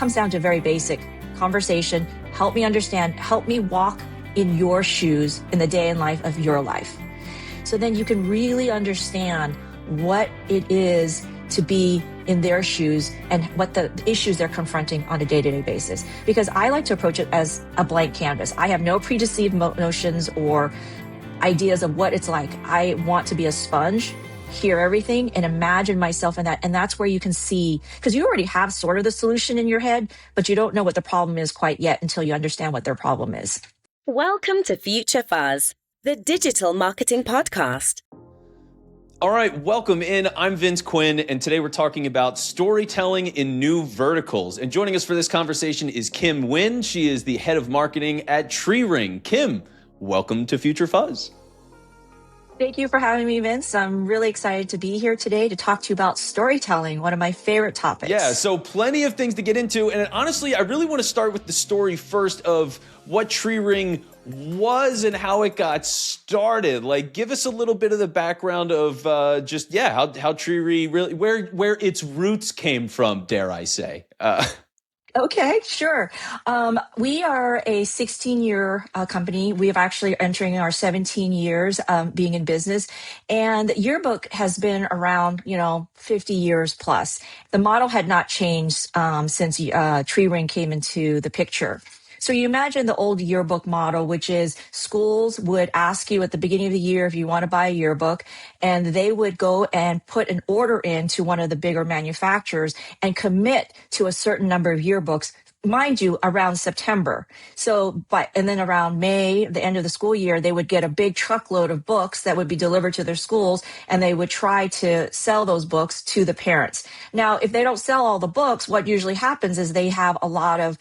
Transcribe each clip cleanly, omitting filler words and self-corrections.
comes down to very basic conversation. Help me understand, help me walk in your shoes in the day in life of your life. So then you can really understand what it is to be in their shoes and what the issues they're confronting on a day-to-day basis. Because I like to approach it as a blank canvas. I have no preconceived notions or ideas of what it's like. I want to be a sponge, hear everything, and imagine myself in that. And that's where you can see, because you already have sort of the solution in your head, but you don't know what the problem is quite yet until you understand what their problem is. Welcome to Future Fuzz, the digital marketing podcast. All right, welcome in. I'm Vince Quinn, and today we're talking about storytelling in new verticals. And joining us for this conversation is Kim Nguyen. She is the head of marketing at TreeRing. Kim, welcome to Future Fuzz. Thank you for having me, Vince. I'm really excited to be here today to talk to you about storytelling, one of my favorite topics. Yeah, so plenty of things to get into. And honestly, I really want to start with the story first of what TreeRing was and how it got started. Like, give us a little bit of the background of how TreeRing really, where its roots came from, dare I say. Okay, sure. We are a 16-year company. We have actually entering our 17 years being in business. And Yearbook has been around, 50 years plus. The model had not changed since TreeRing came into the picture. So you imagine the old yearbook model, which is schools would ask you at the beginning of the year if you want to buy a yearbook, and they would go and put an order in to one of the bigger manufacturers and commit to a certain number of yearbooks, mind you, around September. And then around May, the end of the school year, they would get a big truckload of books that would be delivered to their schools, and they would try to sell those books to the parents. Now, if they don't sell all the books, what usually happens is they have a lot of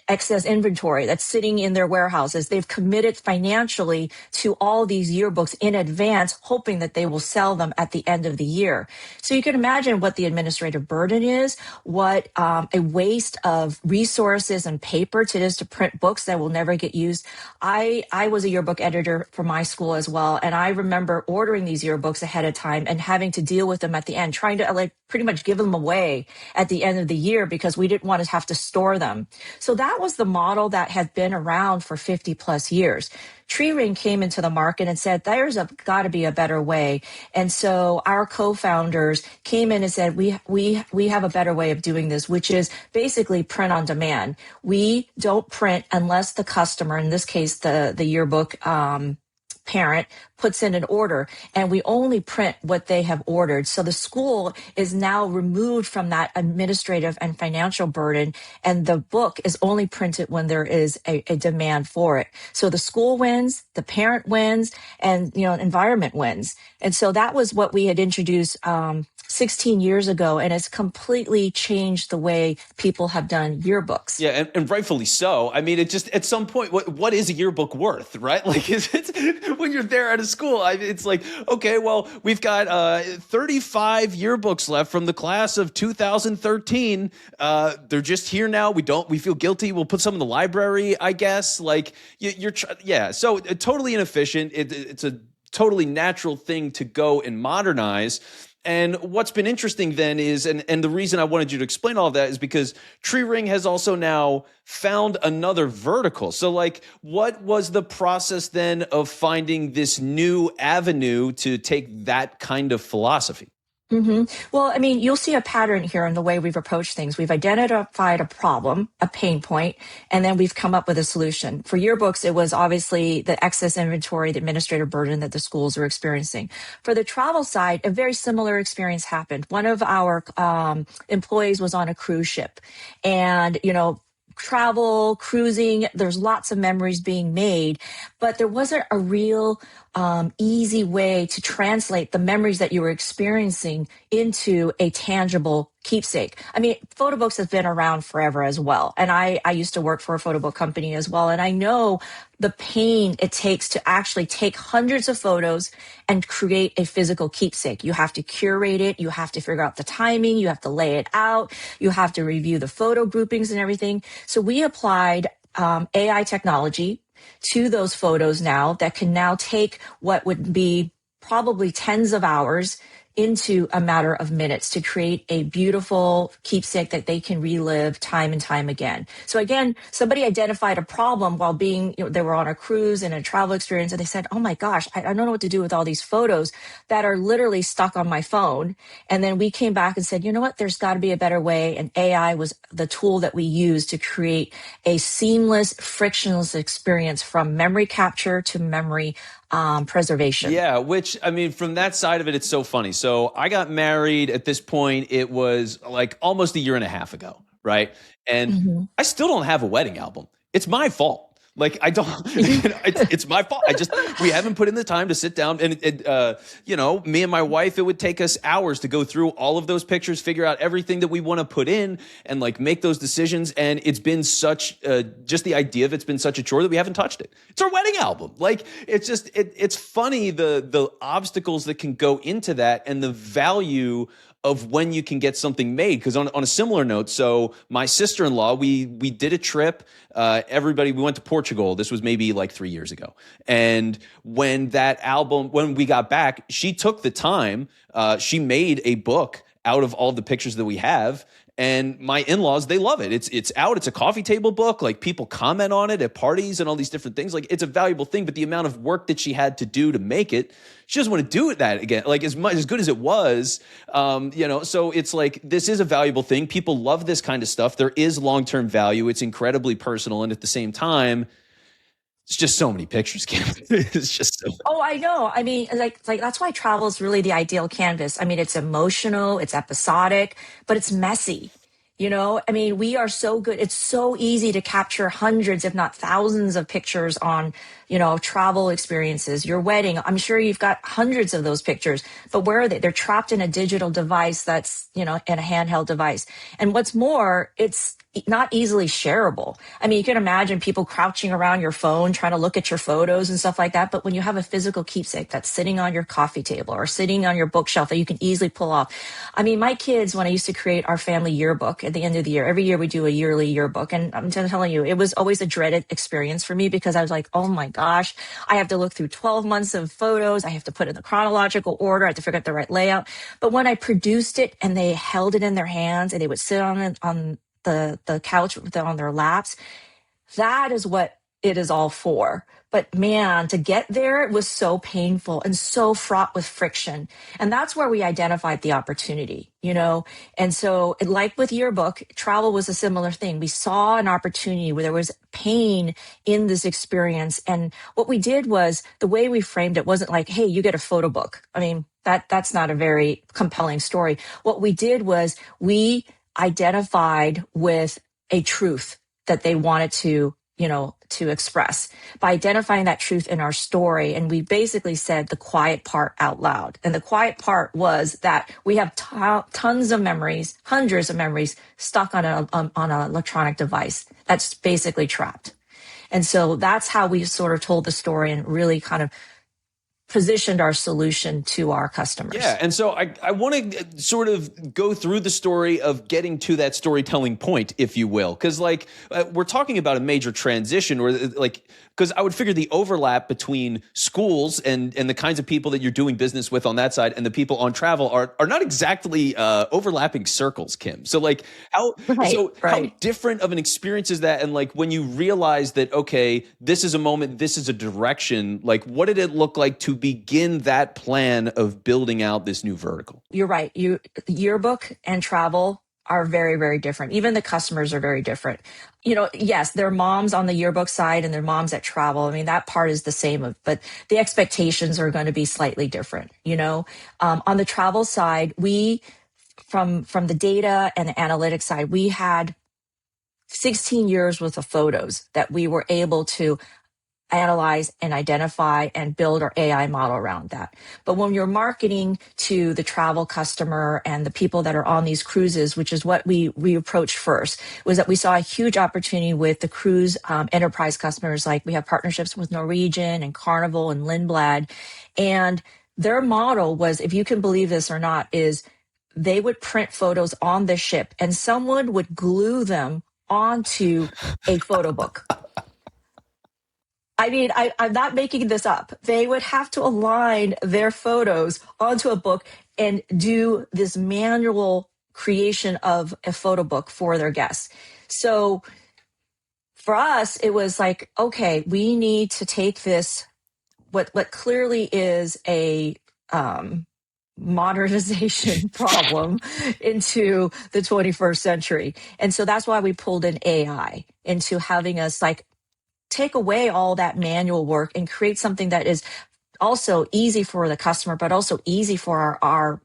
excess inventory that's sitting in their warehouses. They've committed financially to all these yearbooks in advance, hoping that they will sell them at the end of the year. So you can imagine what the administrative burden is, what a waste of resources and paper it is to print books that will never get used. I was a yearbook editor for my school as well, and I remember ordering these yearbooks ahead of time and having to deal with them at the end, trying to pretty much give them away at the end of the year because we didn't want to have to store them. So that was the model that had been around for 50 plus years. TreeRing came into the market and said, there's got to be a better way. And so our co-founders came in and said, we have a better way of doing this, which is basically print on demand. We don't print unless the customer, in this case, the yearbook parent, puts in an order, and we only print what they have ordered. So the school is now removed from that administrative and financial burden, and the book is only printed when there is a demand for it. So the school wins, the parent wins, and environment wins. And so that was what we had introduced 16 years ago, and it's completely changed the way people have done yearbooks. Yeah, and rightfully so. I mean, it just, at some point, what is a yearbook worth, right? Like, when you're there at a school, it's like, okay, well, we've got 35 yearbooks left from the class of 2013. They're just here now. We feel guilty. We'll put some in the library, I guess. Like, so totally inefficient. It's a totally natural thing to go and modernize. And what's been interesting then is, and the reason I wanted you to explain all of that is because TreeRing has also now found another vertical. So what was the process then of finding this new avenue to take that kind of philosophy? Mm-hmm. Well, I mean, you'll see a pattern here in the way we've approached things. We've identified a problem, a pain point, and then we've come up with a solution. For yearbooks, it was obviously the excess inventory, the administrative burden that the schools were experiencing. For the travel side, a very similar experience happened. One of our employees was on a cruise ship, and, travel, cruising, there's lots of memories being made, but there wasn't a real easy way to translate the memories that you were experiencing into a tangible keepsake. I mean, photo books have been around forever as well. And I used to work for a photo book company as well. And I know the pain it takes to actually take hundreds of photos and create a physical keepsake. You have to curate it. You have to figure out the timing. You have to lay it out. You have to review the photo groupings and everything. So we applied AI technology to those photos now that can now take what would be probably tens of hours into a matter of minutes to create a beautiful keepsake that they can relive time and time again. So again, somebody identified a problem while they were on a cruise and a travel experience, and they said, oh my gosh, I don't know what to do with all these photos that are literally stuck on my phone. And then we came back and said, you know what, there's got to be a better way. And AI was the tool that we used to create a seamless, frictionless experience from memory capture to memory preservation. Yeah, which, I mean, from that side of it, it's so funny. So I got married at this point, it was like almost a year and a half ago, right? And I still don't have a wedding album. It's my fault. Like, I don't, it's my fault. We haven't put in the time to sit down and me and my wife, it would take us hours to go through all of those pictures, figure out everything that we want to put in and like make those decisions. And it's been such, just the idea of it's been such a chore that we haven't touched it. It's our wedding album. Like, it's just, it's funny, the obstacles that can go into that and the value of when you can get something made. Because on a similar note, so my sister-in-law, we did a trip. We went to Portugal. This was maybe like 3 years ago. And when we got back, she took the time. She made a book out of all the pictures that we have. And my in-laws, they love it. It's out. It's a coffee table book. Like, people comment on it at parties and all these different things. Like, it's a valuable thing, but the amount of work that she had to do to make it, she doesn't want to do that again. Like, as good as it was, so it's like, this is a valuable thing. People love this kind of stuff. There is long-term value. It's incredibly personal. And at the same time, it's just so many pictures, Kim. It's just so. Oh, I know. I mean, like that's why travel is really the ideal canvas. I mean, it's emotional, it's episodic, but it's messy. I mean, we are so good. It's so easy to capture hundreds, if not thousands of pictures on, travel experiences, your wedding. I'm sure you've got hundreds of those pictures, but where are they? They're trapped in a digital device that's, in a handheld device. And what's more, it's not easily shareable. I mean, you can imagine people crouching around your phone trying to look at your photos and stuff like that. But when you have a physical keepsake that's sitting on your coffee table or sitting on your bookshelf that you can easily pull off. I mean, my kids, when I used to create our family yearbook at the end of the year, every year we do a yearly yearbook. And I'm telling you, it was always a dreaded experience for me because I was like, oh my gosh, I have to look through 12 months of photos. I have to put in the chronological order. I have to figure out the right layout. But when I produced it and they held it in their hands and they would sit on the couch on their laps, that is what it is all for. But man, to get there, it was so painful and so fraught with friction. And that's where we identified the opportunity, And so, like with Yearbook, travel was a similar thing. We saw an opportunity where there was pain in this experience. And what we did was, the way we framed it wasn't like, hey, you get a photo book. I mean, that's not a very compelling story. What we did was we identified with a truth that they wanted to express by identifying that truth in our story. And we basically said the quiet part out loud. And the quiet part was that we have tons of memories, hundreds of memories stuck on an electronic device that's basically trapped. And so that's how we sort of told the story and really kind of positioned our solution to our customers. Yeah. And so I want to sort of go through the story of getting to that storytelling point, if you will, because we're talking about a major transition or because I would figure the overlap between schools and the kinds of people that you're doing business with on that side and the people on travel are not exactly overlapping circles, Kim. So how different of an experience is that? And when you realize that, okay, this is a moment, this is a direction, what did it look like to begin that plan of building out this new vertical? You're right. Yearbook and travel are very, very different. Even the customers are very different. Yes, there are moms on the yearbook side and there are moms at travel. I mean, that part is the same, but the expectations are going to be slightly different. On the travel side, from the data and the analytics side, we had 16 years worth of photos that we were able to analyze and identify and build our AI model around that. But when you're marketing to the travel customer and the people that are on these cruises, which is what we approached first, was that we saw a huge opportunity with the cruise enterprise customers. Like, we have partnerships with Norwegian and Carnival and Lindblad. And their model was, if you can believe this or not, is they would print photos on the ship and someone would glue them onto a photo book. I mean, I'm not making this up. They would have to align their photos onto a book and do this manual creation of a photo book for their guests. So for us, it was like, okay, we need to take this, what clearly is a modernization problem into the 21st century. And so that's why we pulled in AI into having us like take away all that manual work and create something that is also easy for the customer, but also easy for our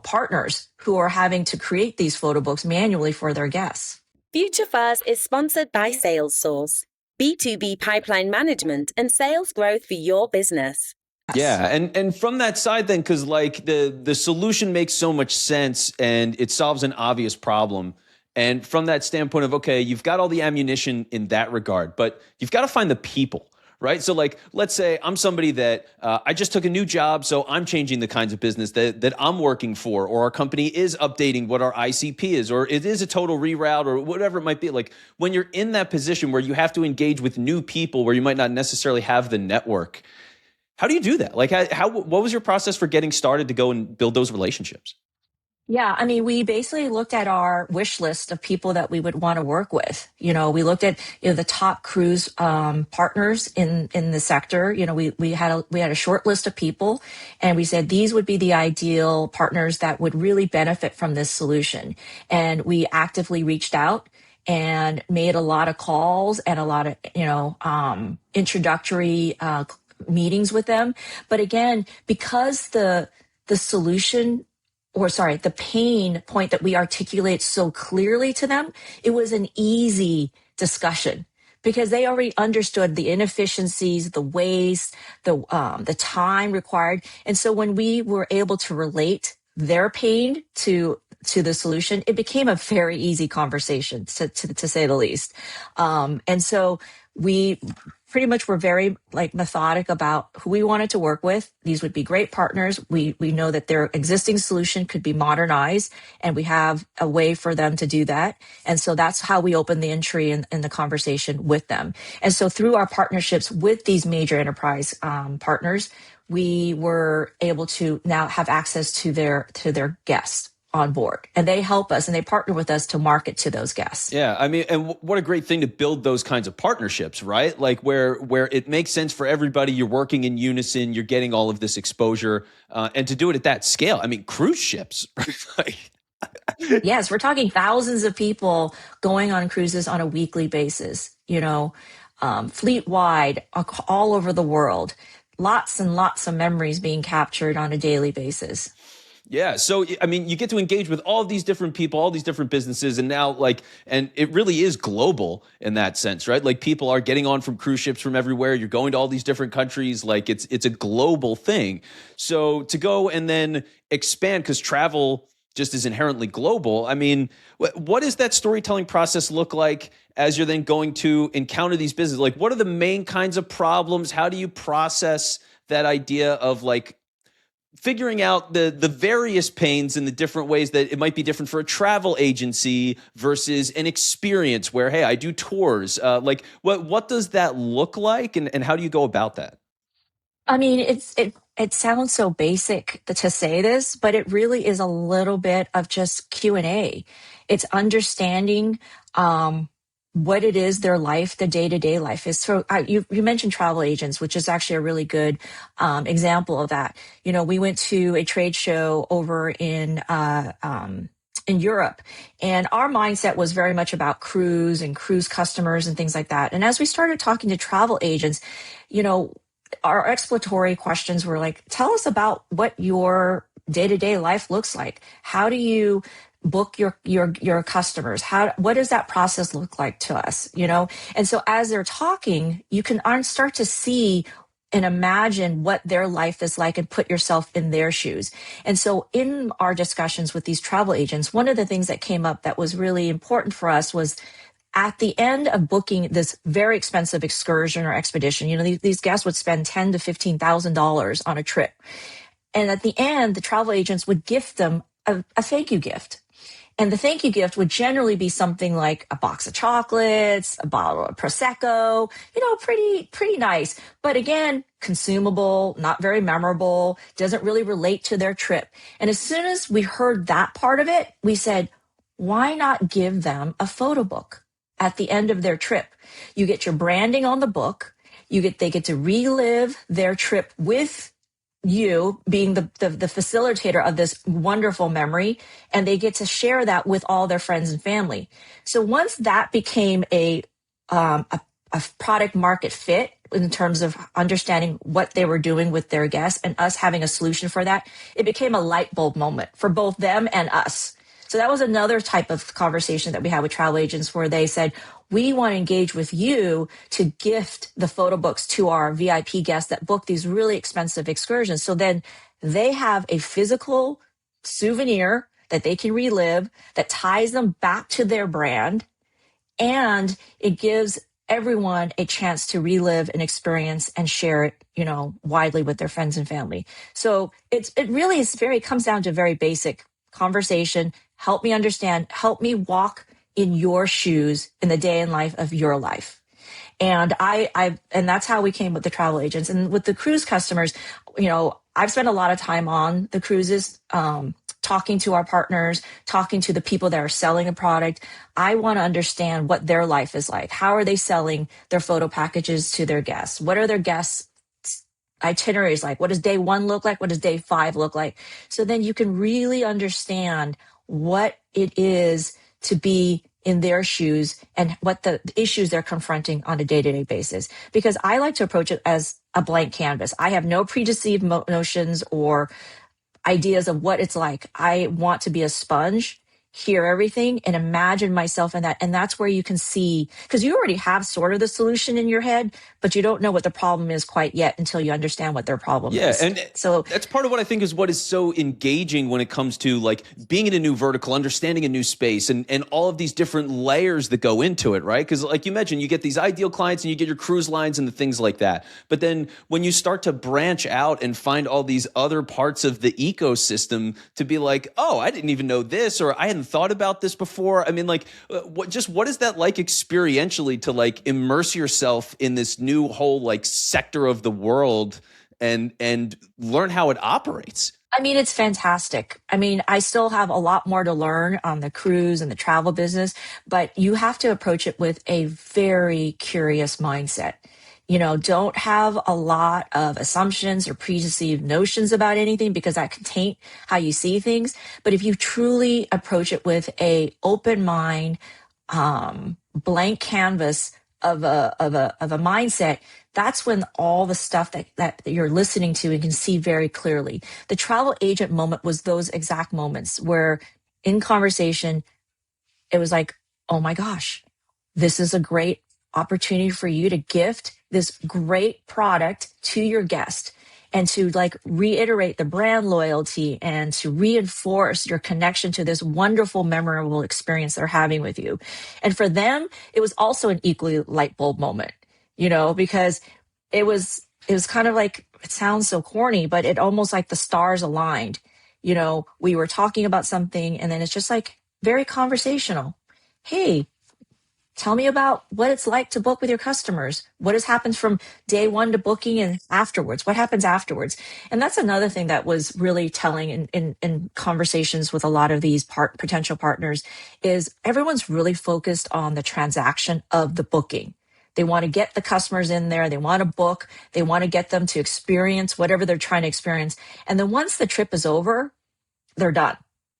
partners who are having to create these photo books manually for their guests. Future Fuzz is sponsored by SalesSource, B2B pipeline management and sales growth for your business. Yeah, and from that side then, because like the solution makes so much sense and it solves an obvious problem. And from that standpoint of, okay, you've got all the ammunition in that regard, but you've got to find the people, right? So like, let's say I'm somebody that I just took a new job, so I'm changing the kinds of business that I'm working for, or our company is updating what our ICP is, or it is a total reroute or whatever it might be. Like when you're in that position where you have to engage with new people where you might not necessarily have the network, how do you do that? Like what was your process for getting started to go and build those relationships? Yeah, I mean, we basically looked at our wish list of people that we would want to work with. We looked at the top cruise partners in the sector. We had a short list of people, and we said these would be the ideal partners that would really benefit from this solution. And we actively reached out and made a lot of calls and a lot of introductory meetings with them. But again, because the solution, the pain point that we articulate so clearly to them, it was an easy discussion because they already understood the inefficiencies, the waste, the time required. And so when we were able to relate their pain to the solution, it became a very easy conversation to say the least. And so we pretty much were very methodic about who we wanted to work with. These would be great partners. We know that their existing solution could be modernized, and we have a way for them to do that. And so that's how we opened the entry in the conversation with them. And so through our partnerships with these major enterprise partners, we were able to now have access to their guests on board, and they help us and they partner with us to market to those guests. Yeah, I mean, and what a great thing to build those kinds of partnerships, right? Like where it makes sense for everybody, you're working in unison, you're getting all of this exposure, and to do it at that scale. I mean, cruise ships, right? Yes, we're talking thousands of people going on cruises on a weekly basis, fleet wide, all over the world. Lots and lots of memories being captured on a daily basis. Yeah. So, I mean, you get to engage with all these different people, all these different businesses. And now and it really is global in that sense, right? Like people are getting on from cruise ships from everywhere. You're going to all these different countries. Like it's a global thing. So to go and then expand, because travel just is inherently global. I mean, what does that storytelling process look like as you're then going to encounter these businesses? Like, what are the main kinds of problems? How do you process that idea of figuring out the various pains in the different ways that it might be different for a travel agency versus an experience where, hey, I do tours. What does that look like, and how do you go about that? I mean, it sounds so basic to say this, but it really is a little bit of just Q&A. It's understanding what it is their life, the day-to-day life is. So you mentioned travel agents, which is actually a really good example of that. We went to a trade show over in Europe, and our mindset was very much about cruise and cruise customers and things like that. And as we started talking to travel agents, our exploratory questions were like, tell us about what your day-to-day life looks like. How do you book your customers? What does that process look like to us? And so as they're talking, you can start to see and imagine what their life is like and put yourself in their shoes. And so in our discussions with these travel agents, one of the things that came up that was really important for us was at the end of booking this very expensive excursion or expedition, these guests would spend $10,000 to $15,000 on a trip. And at the end, the travel agents would gift them a thank you gift. And the thank you gift would generally be something like a box of chocolates, a bottle of Prosecco, pretty nice. But again, consumable, not very memorable, doesn't really relate to their trip. And as soon as we heard that part of it, we said, why not give them a photo book at the end of their trip? You get your branding on the book. They get to relive their trip with you being the facilitator of this wonderful memory, and they get to share that with all their friends and family. So once that became a product market fit in terms of understanding what they were doing with their guests and us having a solution for that, it became a light bulb moment for both them and us. So that was another type of conversation that we had with travel agents where they said, we want to engage with you to gift the photo books to our VIP guests that book these really expensive excursions. So then they have a physical souvenir that they can relive that ties them back to their brand. And it gives everyone a chance to relive an experience and share it, widely with their friends and family. So it really is comes down to very basic conversation. Help me understand, help me walk in your shoes in the day in life of your life. And and that's how we came with the travel agents. And with the cruise customers, I've spent a lot of time on the cruises, talking to our partners, talking to the people that are selling a product. I want to understand what their life is like. How are they selling their photo packages to their guests? What are their guests' itineraries like? What does day 1 look like? What does day 5 look like? So then you can really understand what it is to be in their shoes and what the issues they're confronting on a day-to-day basis. Because I like to approach it as a blank canvas. I have no preconceived notions or ideas of what it's like. I want to be a sponge, hear everything, and imagine myself in that. And that's where you can see, because you already have sort of the solution in your head, but you don't know what the problem is quite yet until you understand what their problem is. Yeah, and so that's part of what I think is what is so engaging when it comes to like being in a new vertical, understanding a new space, and all of these different layers that go into it, right? Because like you mentioned, you get these ideal clients and you get your cruise lines and the things like that. But then when you start to branch out and find all these other parts of the ecosystem to be like, oh, I didn't even know this, or I hadn't thought about this before. I mean, like, what is that like experientially to like immerse yourself in this new whole like sector of the world and learn how it operates? I mean, it's fantastic. I mean, I still have a lot more to learn on the cruise and the travel business, but you have to approach it with a very curious mindset. Don't have a lot of assumptions or preconceived notions about anything, because that can taint how you see things. But if you truly approach it with a open mind, blank canvas of a mindset, that's when all the stuff that you're listening to and can see very clearly. The travel agent moment was those exact moments where in conversation, it was like, oh my gosh, this is a great opportunity for you to gift this great product to your guest and to like reiterate the brand loyalty and to reinforce your connection to this wonderful, memorable experience they're having with you. And for them, it was also an equally light bulb moment, because it was kind of like, it sounds so corny, but it almost like the stars aligned. We were talking about something and then it's just like very conversational. Hey, tell me about what it's like to book with your customers. What has happened from day 1 to booking and afterwards? What happens afterwards? And that's another thing that was really telling in conversations with a lot of these potential partners is everyone's really focused on the transaction of the booking. They want to get the customers in there. They want to book. They want to get them to experience whatever they're trying to experience. And then once the trip is over, they're done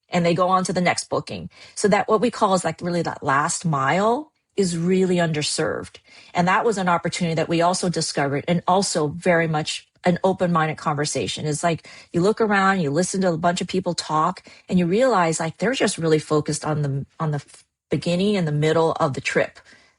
and they go on to the next booking. So that what we call is like really that last mile is really underserved. And that was an opportunity that we also discovered, and also very much an open-minded conversation. It's like you look around, you listen to a bunch of people talk, and you realize like they're just really focused on the beginning and the middle of the trip.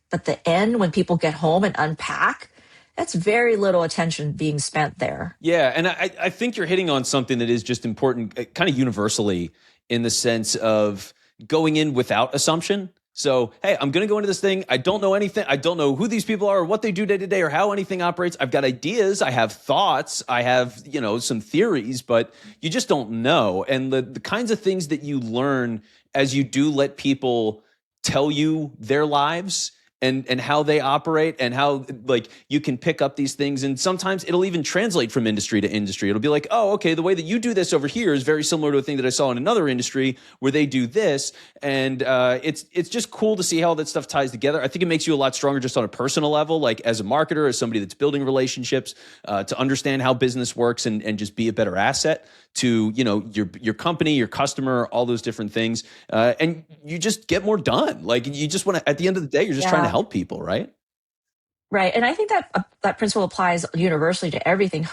But the end, when people get home and unpack, that's very little attention being spent there. Yeah, and I think you're hitting on something that is just important, kind of universally, in the sense of going in without assumption. So, hey, I'm going to go into this thing. I don't know anything. I don't know who these people are or what they do day to day or how anything operates. I've got ideas. I have thoughts. I have, some theories, but you just don't know. And the kinds of things that you learn as you do let people tell you their lives and how they operate and how like you can pick up these things. And sometimes it'll even translate from industry to industry. It'll be like, oh, okay, the way that you do this over here is very similar to a thing that I saw in another industry where they do this. And it's just cool to see how all that stuff ties together. I think it makes you a lot stronger just on a personal level, like as a marketer, as somebody that's building relationships, to understand how business works and just be a better asset to, your company, your customer, all those different things. And you just get more done. Like you just want to, at the end of the day, you're just trying to help people, right? Right. And I think that principle applies universally to everything.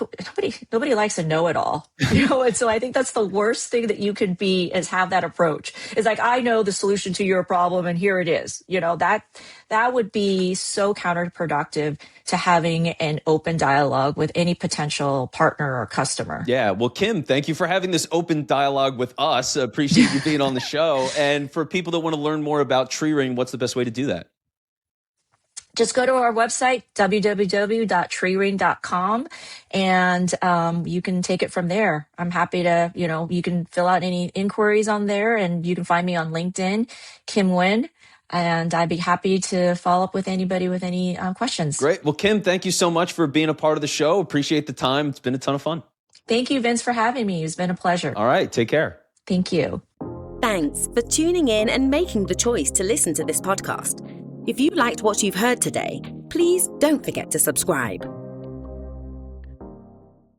Nobody likes to know it all, and so I think that's the worst thing that you can be is have that approach. It's like, I know the solution to your problem and here it is. That would be so counterproductive to having an open dialogue with any potential partner or customer. Yeah. Well, Kim, thank you for having this open dialogue with us. Appreciate you being on the show. And for people that want to learn more about TreeRing, what's the best way to do that? Just go to our website, www.treering.com, and you can take it from there. I'm happy to, you can fill out any inquiries on there, and you can find me on LinkedIn, Kim Nguyen, and I'd be happy to follow up with anybody with any questions. Great. Well, Kim, thank you so much for being a part of the show. Appreciate the time. It's been a ton of fun. Thank you, Vince, for having me. It's been a pleasure. All right. Take care. Thank you. Thanks for tuning in and making the choice to listen to this podcast. If you liked what you've heard today, please don't forget to subscribe.